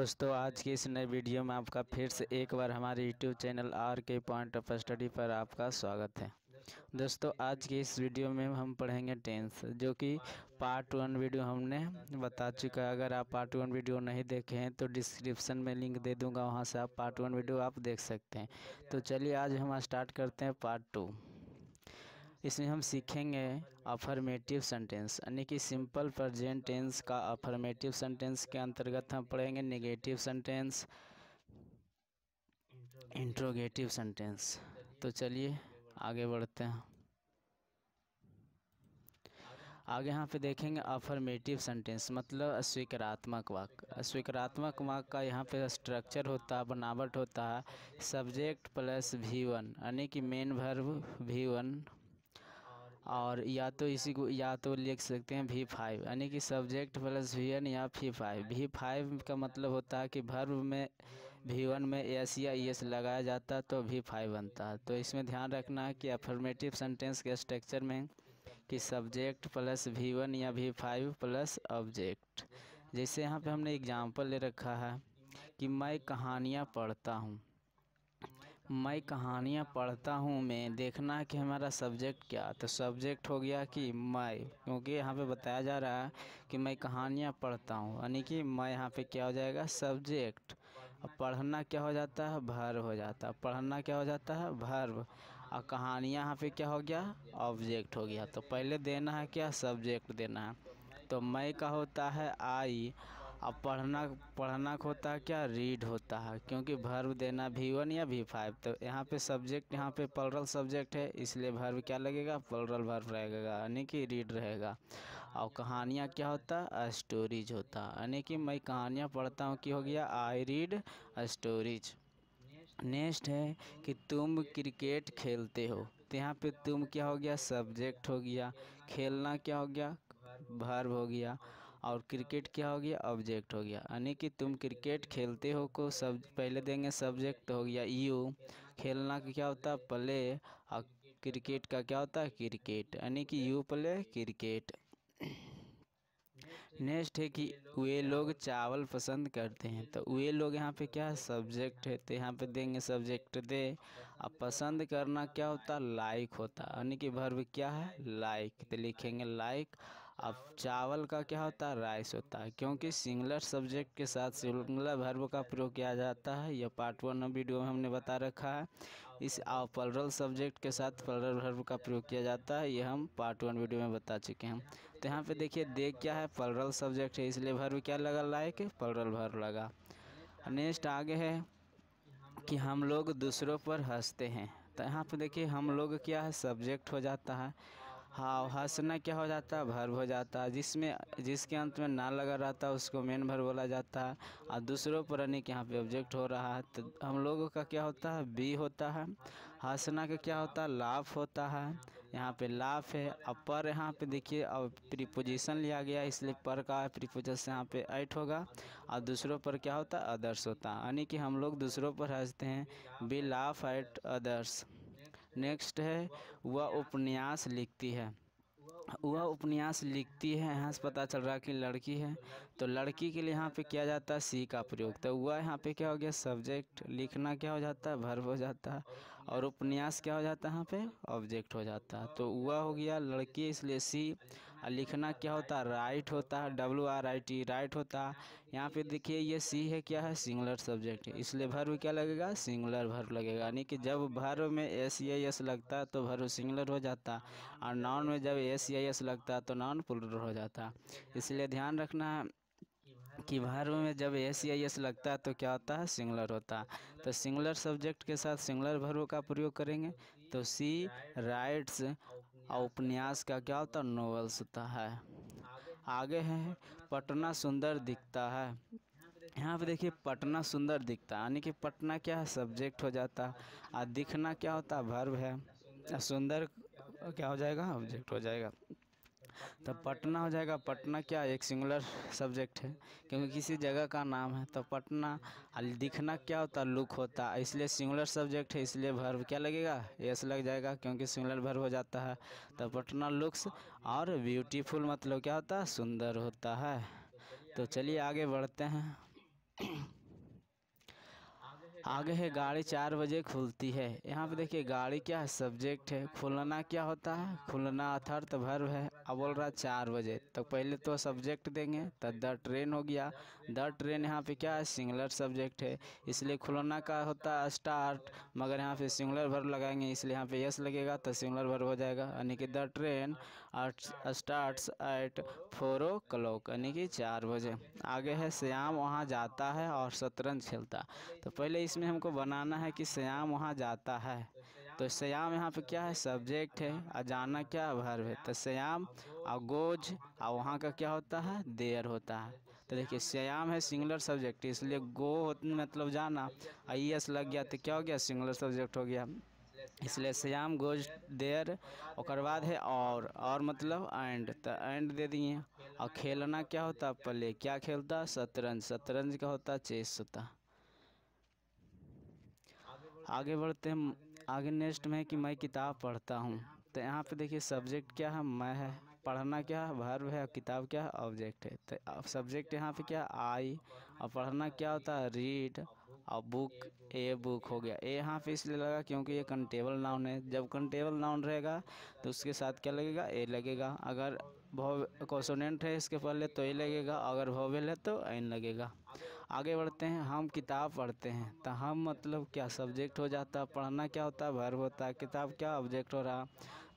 दोस्तों, आज की इस नए वीडियो में आपका फिर से एक बार हमारे YouTube channel RK point of study पर आपका स्वागत है। दोस्तों, आज की इस वीडियो में हम पढ़ेंगे टेंस, जो कि पार्ट 1 वीडियो हमने बता चुका है। अगर आप पार्ट 1 वीडियो नहीं देखे हैं तो डिस्क्रिप्शन में लिंक दे दूंगा, वहां से आप पार्ट 1 वीडियो आप देख सकते हैं। तो चलिए आज हम स्टार्ट करते हैं पार्ट 2। इसमें हम सीखेंगे अफर्मेटिव सेंटेंस, यानी कि सिंपल प्रेजेंट टेंस का अफर्मेटिव सेंटेंस के अंतर्गत हम पढ़ेंगे नेगेटिव सेंटेंस, इंट्रोगेटिव सेंटेंस। तो चलिए आगे बढ़ते हैं। आगे यहाँ पे देखेंगे अफर्मेटिव सेंटेंस मतलब स्वीकारात्मक वाक्य। स्वीकारात्मक वाक्य का यहाँ पे स्ट्रक्चर होता है, बनावट होता है सब्जेक्ट प्लस V1, यानी कि मेन वर्ब V1, और या तो इसी को या तो लिख सकते हैं V5, यानी कि सब्जेक्ट प्लस V1 या V5। V5 का मतलब होता है कि वर्ब में V1 में एस या ES लगाया जाता है तो V5 बनता है। तो इसमें ध्यान रखना है कि अफर्मेटिव सेंटेंस के स्ट्रक्चर में कि सब्जेक्ट प्लस V1 या V5 प्लस ऑब्जेक्ट। जैसे यहाँ पे हमने एग्जाम्पल ले रखा है कि मैं कहानियाँ पढ़ता हूँ। मैं कहानियाँ पढ़ता हूँ में देखना है कि हमारा सब्जेक्ट क्या, तो सब्जेक्ट हो गया कि मैं, क्योंकि यहाँ पे बताया जा रहा है कि मैं कहानियाँ पढ़ता हूँ, यानी कि मैं यहाँ पे क्या हो जाएगा सब्जेक्ट। और पढ़ना क्या हो जाता है वर्ब हो जाता है, पढ़ना क्या हो जाता है वर्ब, और कहानियाँ यहाँ पे क्या हो गया ऑब्जेक्ट हो गया। तो पहले देना है क्या सब्जेक्ट देना है। तो मैं का होता है आई, अब पढ़ना का होता है क्या रीड होता है, क्योंकि वर्ब देना V1 या V5। तो यहाँ पे सब्जेक्ट यहाँ पे प्लरल सब्जेक्ट है, इसलिए वर्ब क्या लगेगा प्लरल वर्ब रहेगा, यानी कि रीड रहेगा। और कहानियाँ क्या होता है स्टोरीज होता है, यानी कि मैं कहानियाँ पढ़ता हूँ कि हो गया आई रीड स्टोरीज। नेक्स्ट है कि तुम क्रिकेट खेलते हो, तो यहाँ पे तुम क्या हो गया सब्जेक्ट हो गया, खेलना क्या हो गया वर्ब हो गया, और क्रिकेट क्या हो गया ऑब्जेक्ट हो गया। यानी कि तुम क्रिकेट खेलते हो को सब पहले देंगे सब्जेक्ट हो गया यू, खेलना का क्या होता है प्ले, और क्रिकेट का क्या होता है क्रिकेट, यानी कि यू प्ले क्रिकेट। नेक्स्ट है कि वे लोग चावल पसंद करते हैं, तो वे लोग यहाँ पे क्या है सब्जेक्ट है, तो यहाँ पे देंगे सब्जेक्ट दे। अब पसंद करना क्या होता है लाइक होता है, यानी कि वर्ब क्या है लाइक, तो लिखेंगे लाइक। अब चावल का क्या होता है राइस होता है, क्योंकि सिंगुलर सब्जेक्ट के साथ सिंगुलर वर्ब का प्रयोग किया जाता है। यह पार्ट 1 वीडियो में हमने बता रखा है। इस प्लरल सब्जेक्ट के साथ प्लरल वर्ब का प्रयोग किया जाता है, यह हम पार्ट 1 वीडियो में बता चुके हैं। तो यहाँ पे देखिए दे क्या है प्लरल सब्जेक्ट है, इसलिए वर्ब क्या लगा लाइक प्लरल वर्ब लगा। नेक्स्ट आगे है कि हम लोग दूसरों पर हंसते हैं, तो यहाँ पे देखिए हम लोग क्या है सब्जेक्ट हो जाता है, हाँ हंसना क्या हो जाता है वर्ब हो जाता है, जिसके अंत में ना लगा रहता है उसको मेन वर्ब बोला जाता है। और दूसरों पर यानी कि यहाँ पे ऑब्जेक्ट हो रहा है, तो हम लोगों का क्या होता है बी होता है। हंसना का क्या होता है लाफ होता है, यहाँ पे लाफ है। अब पर यहाँ पे देखिए अब प्रीपोजिशन लिया गया, इसलिए पर का प्रीपोजिशन यहाँ पे ऐट होगा, और दूसरों पर क्या होता है अदर्स होता है, यानी कि हम लोग दूसरों पर हंसते हैं we laugh at others. Next है वह उपन्यास लिखती है, वह उपन्यास लिखती है, यहाँ से पता चल रहा है कि लड़की है, तो लड़की के लिए यहाँ पे किया जाता है सी का प्रयोग। तो वह यहाँ पे क्या हो गया सब्जेक्ट, लिखना क्या हो जाता है वर्ब हो जाता है, और उपन्यास क्या हो जाता है यहाँ पे ऑब्जेक्ट हो जाता है। तो वह हो गया लड़की, इसलिए सी। और लिखना क्या होता है राइट होता है WRIT राइट होता है। यहाँ पे देखिए ये सी है क्या है सिंगुलर सब्जेक्ट है, इसलिए वर्ब क्या लगेगा सिंगुलर वर्ब लगेगा, यानी कि जब वर्ब में एस या एस लगता है तो वर्ब सिंगुलर हो जाता है, और नाउन में जब एस या एस लगता है तो नाउन प्लुरल हो जाता है। इसलिए ध्यान रखना है कि वर्ब में जब एस या एस लगता है तो क्या होता है सिंगुलर होता है। तो सिंगुलर सब्जेक्ट के साथ सिंगुलर वर्ब का प्रयोग करेंगे, तो सी राइट्स, और उपन्यास का क्या होता है नोवेल्स होता है। आगे है पटना सुंदर दिखता है, यहाँ पे देखिए पटना सुंदर दिखता है, यानी कि पटना क्या है सब्जेक्ट हो जाता है, और दिखना क्या होता है वर्ब है, और सुंदर क्या हो जाएगा ऑब्जेक्ट हो जाएगा। तो पटना हो जाएगा, पटना क्या एक सिंगुलर सब्जेक्ट है क्योंकि किसी जगह का नाम है। तो पटना, और दिखना क्या होता है लुक होता है, इसलिए सिंगुलर सब्जेक्ट है, इसलिए वर्ब क्या लगेगा एस लग जाएगा क्योंकि सिंगुलर वर्ब हो जाता है। तो पटना लुक्स, और ब्यूटीफुल मतलब क्या होता है सुंदर होता है। तो चलिए आगे बढ़ते हैं। आगे है गाड़ी 4 बजे खुलती है। यहाँ पे देखिए गाड़ी क्या है, सब्जेक्ट है। खुलना क्या होता है, खुलना अर्थ वर्ब है। अब बोल रहा है 4 बजे, तो पहले तो सब्जेक्ट देंगे, तो द ट्रेन हो गया। द ट्रेन यहाँ पे क्या है, सिंगुलर सब्जेक्ट है, इसलिए खुलना का होता है स्टार्ट, मगर यहाँ पे सिंगुलर वर्ब लगाएंगे, इसलिए यहाँ पे यस लगेगा, तो सिंगुलर वर्ब हो जाएगा। यानी कि the train starts at 4 o'clock, यानी कि 4 बजे। आगे है श्याम वहाँ जाता है और शतरंज खेलता। तो पहले इसमें हमको बनाना है कि श्याम वहाँ जाता है, तो श्याम यहाँ पे क्या है, सब्जेक्ट है, और जाना क्या है, वर्ब है। तो श्याम और गोज और वहाँ का क्या होता है, देयर होता है। तो देखिए श्याम है सिंगुलर सब्जेक्ट, इसलिए गो मतलब जाना, आई एस लग गया तो क्या हो गया, सिंगुलर सब्जेक्ट हो गया, इसलिए श्याम गोज देयर। और बाद है और मतलब एंड, तो एंड दे दिए। और खेलना क्या होता, प्ले, क्या खेलता, शतरंज, शतरंज का होता चेस होता। आगे बढ़ते हैं, आगे नेक्स्ट में है कि मैं किताब पढ़ता हूँ। तो यहाँ पे देखिए सब्जेक्ट क्या है, मैं है, पढ़ना क्या है, वर्ब है, और किताब क्या है, ऑब्जेक्ट है। तो सब्जेक्ट यहाँ पे क्या, आई, और पढ़ना क्या होता है, रीड, और बुक, ए बुक हो गया। ए यहाँ पे इसलिए लगा क्योंकि ये कंटेबल नाउन है, जब कंटेबल नाउन रहेगा तो उसके साथ क्या लगेगा, ए लगेगा। अगर कॉन्सोनेंट है इसके पहले तो ए लगेगा, अगर वोवेल है तो एन लगेगा। आगे बढ़ते हैं, हम किताब पढ़ते हैं। तो हम मतलब क्या, सब्जेक्ट हो जाता है, पढ़ना क्या होता है, वर्ब होता है, किताब क्या, ऑब्जेक्ट हो रहा।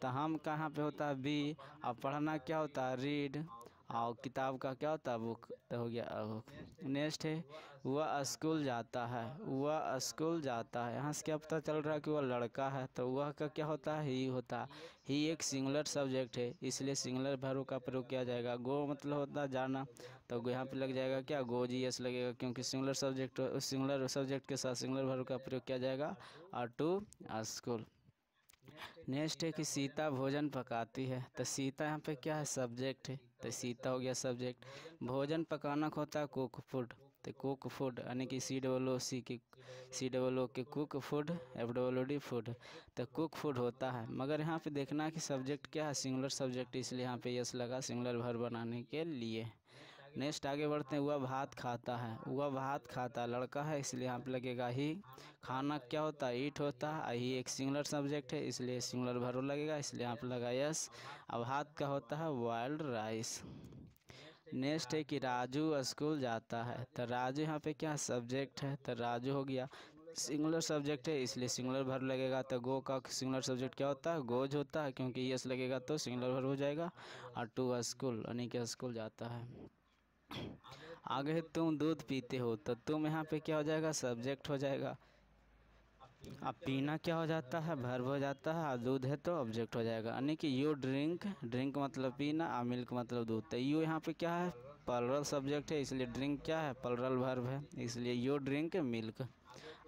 तो हम कहाँ पे होता है, बी, और पढ़ना क्या होता है, रीड, और किताब का क्या होता है, बुक, तो हो गया बुक। नेक्स्ट है वह स्कूल जाता है, वह स्कूल जाता है। यहाँ से क्या पता चल रहा है कि वह लड़का है, तो वह का क्या होता है, ही होता है। ही एक सिंगुलर सब्जेक्ट है, इसलिए सिंगुलर वर्ब का प्रयोग किया जाएगा। गो मतलब होता है जाना, तो यहाँ पे लग जाएगा क्या, गो जी एस लगेगा, क्योंकि सिंगुलर सब्जेक्ट के साथ सिंगुलर वर्ब का प्रयोग किया जाएगा। और टू स्कूल। नेक्स्ट है कि सीता भोजन पकाती है। तो सीता यहाँ पे क्या है, सब्जेक्ट है, तो सीता हो गया सब्जेक्ट। भोजन पकाना का होता है कुक फूड, तो कुक फूड यानी कि सी डबल ओ के कुक फूड, FWD फूड, तो कुक फूड होता है। मगर यहाँ पे देखना है कि सब्जेक्ट क्या है, सिंगुलर सब्जेक्ट, इसलिए यहाँ पे यस लगा सिंगुलर वर्ब बनाने के लिए। नेक्स्ट आगे बढ़ते हैं, वह भात खाता है, वह भात खाता, लड़का है इसलिए यहाँ पे लगेगा ही। खाना क्या होता है, ईट होता है, ही एक सिंगुलर सब्जेक्ट है, इसलिए सिंगुलर वर्ब लगेगा, इसलिए यहाँ पे लगा यस। अब भात का होता है बॉइल्ड राइस। नेक्स्ट है कि राजू स्कूल जाता है। तो राजू यहाँ पे क्या सब्जेक्ट है, तो राजू हो गया सिंगुलर सब्जेक्ट है, इसलिए सिंगुलर वर्ब लगेगा। तो गो का सिंगुलर सब्जेक्ट क्या होता है, गोज होता है, क्योंकि यस लगेगा तो सिंगुलर वर्ब हो जाएगा। और टू स्कूल यानी कि स्कूल जाता है। आगे है तुम दूध पीते हो, तो तुम यहाँ पे क्या हो जाएगा, सब्जेक्ट हो जाएगा। अब पीना क्या हो जाता है, वर्ब हो जाता है, और दूध है तो ऑब्जेक्ट हो जाएगा। यानी कि यू ड्रिंक, ड्रिंक मतलब पीना, और मिल्क मतलब दूध। तो यू यहाँ पे क्या है, प्लरल सब्जेक्ट है, इसलिए ड्रिंक क्या है, प्लरल वर्ब है, इसलिए यू ड्रिंक मिल्क।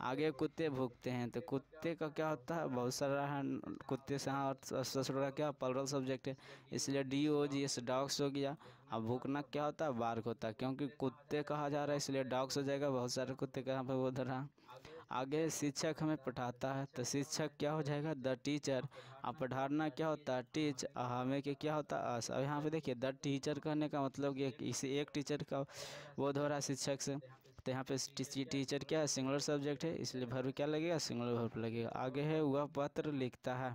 आगे कुत्ते भूखते हैं। तो कुत्ते का क्या होता है, बहुत सारा है, कुत्ते से हाँ ससुर का क्या, प्लरल सब्जेक्ट है, इसलिए DOGS डॉग्स हो गया। अब भूखना क्या होता है, बार्क होता है, क्योंकि कुत्ते कहा जा रहा है इसलिए डॉग्स हो जाएगा, बहुत सारे कुत्ते का यहाँ पे वो धरा। आगे शिक्षक हमें पढ़ाता है। तो शिक्षक क्या हो जाएगा, द टीचर। अब पढ़ाना क्या होता है, टीच, हमें के क्या होता है, अस। अब यहाँ पे देखिए द टीचर कहने का मतलब कि इसी एक टीचर का वो हो रहा है शिक्षक से। तो यहाँ पे टीचर क्या है, सिंगुलर सब्जेक्ट है, इसलिए वर्ब क्या लगेगा, सिंगुलर वर्ब लगेगा। आगे है वह पत्र लिखता है।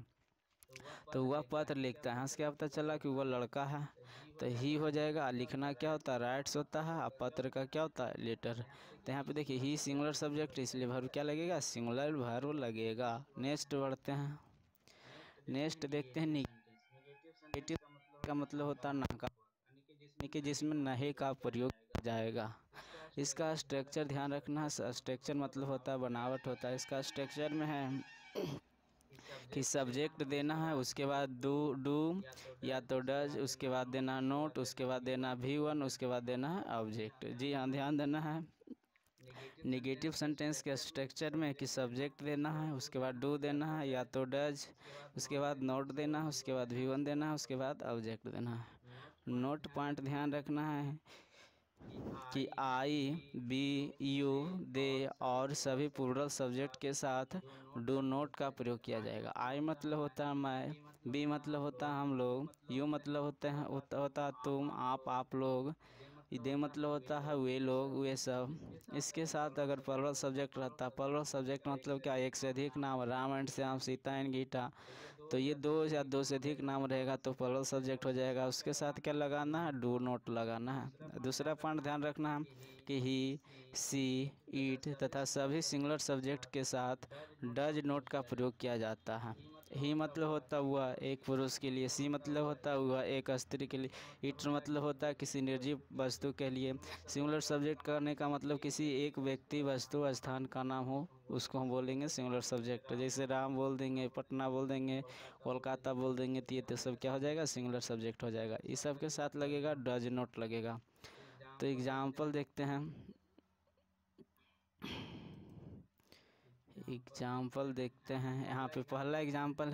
तो वह पत्र लिखता है, यहाँ से क्या पता चला कि वह लड़का है, तो ही हो जाएगा। लिखना क्या होता है, राइट्स होता है, और पत्र का क्या होता है, लेटर। तो यहाँ पे देखिए ही सिंगुलर सब्जेक्ट, इसलिए वर्ब क्या लगेगा, सिंगुलर वर्ब लगेगा। नेक्स्ट बढ़ते हैं, नेक्स्ट देखते हैं निगेटिव का मतलब होता है नकारात्मक, यानी कि जिसमें नहीं का प्रयोग किया जाएगा। इसका स्ट्रक्चर ध्यान रखना, स्ट्रक्चर मतलब होता है बनावट होता है। इसका स्ट्रक्चर में है कि सब्जेक्ट देना है, उसके बाद डू या तो डज, उसके बाद देना है नोट, उसके बाद देना V1, उसके बाद देना है ऑब्जेक्ट। जी हाँ, ध्यान देना है निगेटिव सेंटेंस के स्ट्रक्चर में कि सब्जेक्ट देना है, उसके बाद डू देना है या तो डज, उसके बाद नोट देना है, उसके बाद V1 देना है, उसके बाद ऑब्जेक्ट देना है। नोट पॉइंट ध्यान रखना है कि आई, बी, यू, दे और सभी प्लूरल सब्जेक्ट के साथ डू नॉट का प्रयोग किया जाएगा। आई मतलब होता है मैं, बी मतलब होता है हम लोग, यू मतलब होता है तुम, आप लोग, दे मतलब होता है वे लोग वे सब। इसके साथ अगर प्लुरल सब्जेक्ट रहता, प्लुरल सब्जेक्ट मतलब क्या, एक से अधिक नाम, राम एंड श्याम, सीता एंड गीता, तो ये दो या दो से अधिक नाम रहेगा तो प्लुरल सब्जेक्ट हो जाएगा। उसके साथ क्या लगाना है, डू नोट लगाना है। दूसरा पॉइंट ध्यान रखना है कि ही, सी, इट तथा सभी सिंगुलर सब्जेक्ट के साथ डज नोट का प्रयोग किया जाता है। ही मतलब होता हुआ एक पुरुष के लिए, सी मतलब होता हुआ एक स्त्री के लिए, इट मतलब होता है किसी निर्जीव वस्तु के लिए। सिंगुलर सब्जेक्ट करने का मतलब किसी एक व्यक्ति, वस्तु, स्थान का नाम हो, उसको हम बोलेंगे सिंगुलर सब्जेक्ट। जैसे राम बोल देंगे, पटना बोल देंगे, कोलकाता बोल देंगे, तो ये तो सब क्या हो जाएगा, सिंगुलर सब्जेक्ट हो जाएगा। इस सब के साथ लगेगा डज नोट लगेगा। तो एग्जाम्पल देखते हैं, एग्जाम्पल देखते हैं। यहाँ पे पहला एग्जाम्पल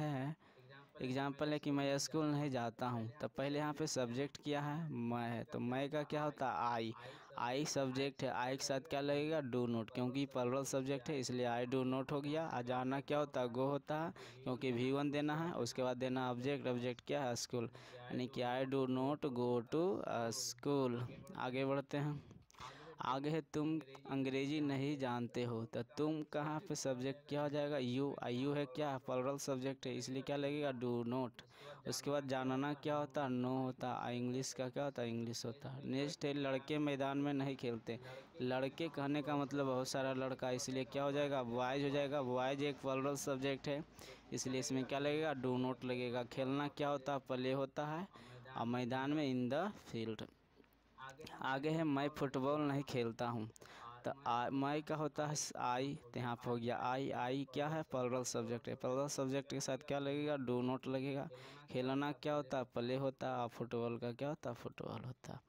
है कि मैं स्कूल नहीं जाता हूँ। तो पहले यहाँ पे सब्जेक्ट क्या है, मैं है, तो मैं का क्या होता है, आई सब्जेक्ट है। आई के साथ क्या लगेगा, डू नोट, क्योंकि प्लुरल सब्जेक्ट है इसलिए आई डू नोट हो गया। आ जाना क्या होता है, गो होता है, क्योंकि V1 देना है, उसके बाद देना ऑब्जेक्ट, ऑब्जेक्ट क्या है, स्कूल, यानी कि I do not go to school. आगे बढ़ते हैं, आगे है तुम अंग्रेजी नहीं जानते हो। तो तुम कहाँ पे सब्जेक्ट क्या हो जाएगा, यू। यू है क्या, प्लुरल सब्जेक्ट है इसलिए क्या लगेगा, डू नोट। उसके बाद जानना क्या होता है, नो होता है। इंग्लिश का क्या होता है, इंग्लिश होता है। नेक्स्ट है लड़के मैदान में नहीं खेलते। लड़के कहने का मतलब बहुत सारा लड़का, इसलिए क्या हो जाएगा, बॉयज हो जाएगा। बॉयज एक प्लुरल सब्जेक्ट है इसलिए इसमें क्या लगेगा, डू नोट लगेगा। खेलना क्या होता है, प्ले होता है, और मैदान में इन द फील्ड। आगे है मैं फुटबॉल नहीं खेलता हूँ। तो मैं का होता है आई, तो यहाँ पे हो गया आई क्या है, प्लुरल सब्जेक्ट है। प्लुरल सब्जेक्ट के साथ क्या लगेगा, डू नोट लगेगा। खेलना क्या होता है, प्ले होता है, और फुटबॉल का क्या होता है, फुटबॉल होता है।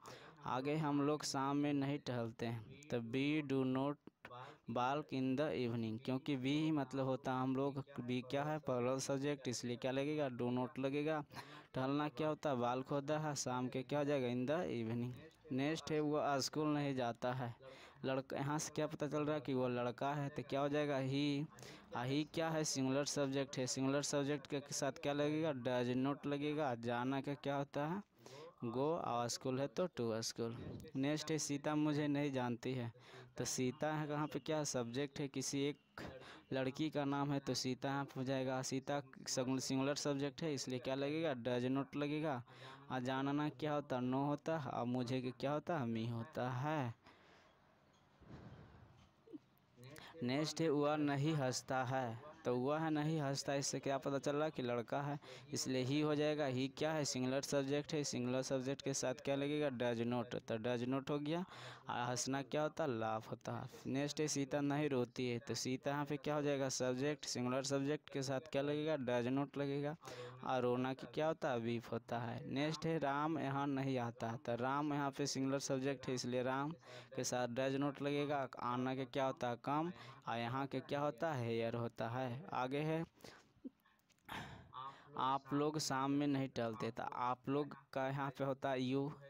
आगे हम लोग शाम में नहीं टहलते हैं। तो बी डू नोट बाल्क इन द इवनिंग, क्योंकि बी मतलब होता है हम लोग, बी क्या है, प्लुरल सब्जेक्ट, इसलिए क्या लगेगा, डू नोट लगेगा। टहलना क्या होता है, बाल्क होता है, शाम के क्या हो जाएगा, इन द इवनिंग। नेक्स्ट है वो स्कूल नहीं जाता है। लड़का, यहाँ से क्या पता चल रहा है कि वो लड़का है, तो क्या हो जाएगा, ही क्या है, सिंगुलर सब्जेक्ट है। सिंगुलर सब्जेक्ट के साथ क्या लगेगा, डज नोट लगेगा। जाना का क्या होता है, गो, और स्कूल है तो टू स्कूल। नेक्स्ट है सीता मुझे नहीं जानती है। तो सीता है कहाँ पे, क्या सब्जेक्ट है, किसी एक लड़की का नाम है, तो सीता यहाँ पे हो जाएगा। सीता सिंगुलर सब्जेक्ट है इसलिए क्या लगेगा, डज नोट लगेगा। और जानना क्या होता है, नो होता है, और मुझे क्या होता है, मी होता है। नेक्स्ट है वह नहीं हंसता है। तो वह नहीं हंसता, इससे क्या पता चल रहा कि लड़का है, इसलिए ही हो जाएगा। ही क्या है, सिंगुलर सब्जेक्ट है, सिंगुलर सब्जेक्ट के साथ क्या लगेगा, डज नोट, तो डज नोट हो गया। और हंसना क्या होता है, लाफ होता है। नेक्स्ट है सीता नहीं रोती है। तो सीता यहाँ पे क्या हो जाएगा, सब्जेक्ट, सिंगुलर सब्जेक्ट के साथ क्या लगेगा, डज नोट लगेगा। और रोना की क्या होता है, वीप होता है। नेक्स्ट है राम यहाँ नहीं आता। तो राम यहाँ पे सिंगुलर सब्जेक्ट है इसलिए राम के साथ डज नोट लगेगा। आना के क्या होता है, कम, और यहाँ के क्या होता है, हेयर होता है। आगे है आप लोग शाम में नहीं टहलते। तो आप लोग का यहाँ पे होता है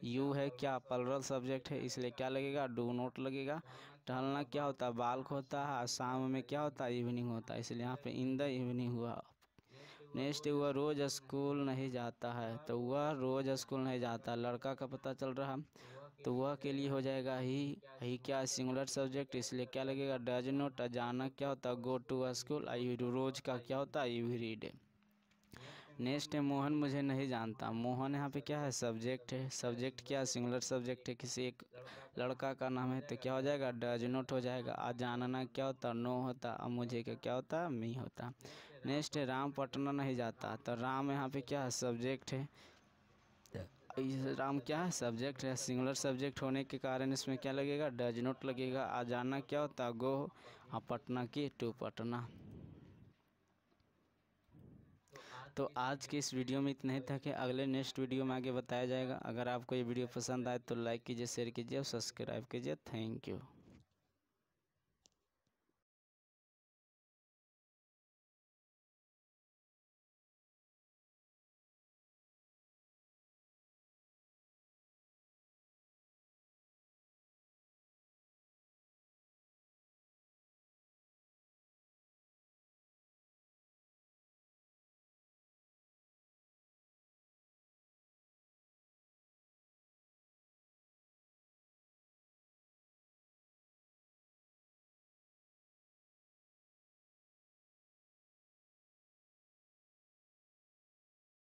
यू है क्या, प्लुरल सब्जेक्ट है इसलिए क्या लगेगा, डू नोट लगेगा। टहलना क्या होता है, बाल्क होता है, और शाम में क्या होता है, इवनिंग होता है, इसलिए यहाँ पे इन द इवनिंग हुआ। नेक्स्ट वह रोज़ स्कूल नहीं जाता है। तो वह रोज़ स्कूल नहीं जाता, लड़का का पता चल रहा, तो वह के लिए हो जाएगा ही क्या, सिंगुलर सब्जेक्ट इसलिए क्या लगेगा, डज नोट। जाना क्या होता है, गो टू स्कूल। आई रोज का क्या होता है, यू रीड। नेक्स्ट है मोहन मुझे नहीं जानता। मोहन यहाँ पे क्या है, सब्जेक्ट है। सब्जेक्ट क्या, सिंगुलर सब्जेक्ट है, किसी एक लड़का का नाम है, तो क्या हो जाएगा, डज नोट हो जाएगा। आ जानना क्या होता है, नो होता, और मुझे क्या होता है, मी होता। नेक्स्ट है राम पटना नहीं जाता। तो राम यहाँ पे क्या है, सब्जेक्ट है। राम क्या है, सब्जेक्ट है, सिंगुलर सब्जेक्ट होने के कारण इसमें क्या लगेगा, डज नोट लगेगा। आ जाना क्या होता है, गो, और पटना की टू पटना। तो आज के इस वीडियो में इतना ही था कि अगले नेक्स्ट वीडियो में आगे बताया जाएगा। अगर आपको ये वीडियो पसंद आए तो लाइक कीजिए, शेयर कीजिए और सब्सक्राइब कीजिए। Thank you.